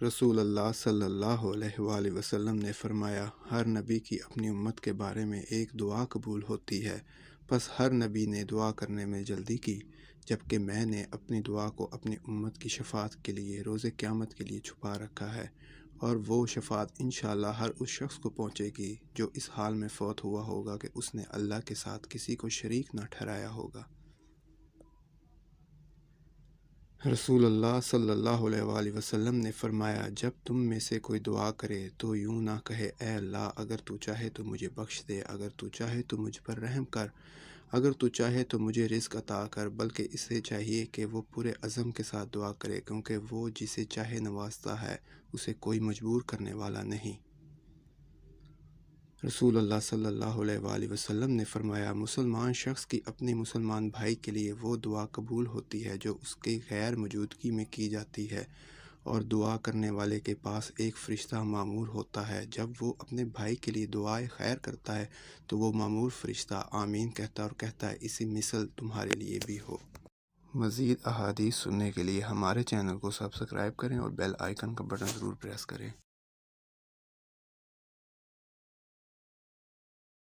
رسول اللہ صلی اللہ علیہ وآلہ وسلم نے فرمایا، ہر نبی کی اپنی امت کے بارے میں ایک دعا قبول ہوتی ہے، پس ہر نبی نے دعا کرنے میں جلدی کی، جبکہ میں نے اپنی دعا کو اپنی امت کی شفاعت کے لیے روز قیامت کے لیے چھپا رکھا ہے، اور وہ شفاعت انشاءاللہ ہر اس شخص کو پہنچے گی جو اس حال میں فوت ہوا ہوگا کہ اس نے اللہ کے ساتھ کسی کو شریک نہ ٹھہرایا ہوگا۔ رسول اللہ صلی اللہ علیہ وآلہ وسلم نے فرمایا، جب تم میں سے کوئی دعا کرے تو یوں نہ کہے، اے اللہ اگر تو چاہے تو مجھے بخش دے، اگر تو چاہے تو مجھ پر رحم کر، اگر تو چاہے تو مجھے رزق عطا کر، بلکہ اسے چاہیے کہ وہ پورے عزم کے ساتھ دعا کرے، کیونکہ وہ جسے چاہے نوازتا ہے، اسے کوئی مجبور کرنے والا نہیں۔ رسول اللہ صلی اللہ علیہ وآلہ وسلم نے فرمایا، مسلمان شخص کی اپنے مسلمان بھائی کے لیے وہ دعا قبول ہوتی ہے جو اس کی غیر موجودگی میں کی جاتی ہے، اور دعا کرنے والے کے پاس ایک فرشتہ مامور ہوتا ہے۔ جب وہ اپنے بھائی کے لیے دعائے خیر کرتا ہے تو وہ مامور فرشتہ آمین کہتا ہے اور کہتا ہے، اسی مثل تمہارے لیے بھی ہو۔ مزید احادیث سننے کے لیے ہمارے چینل کو سبسکرائب کریں اور بیل آئیکن کا بٹن ضرور پریس کریں۔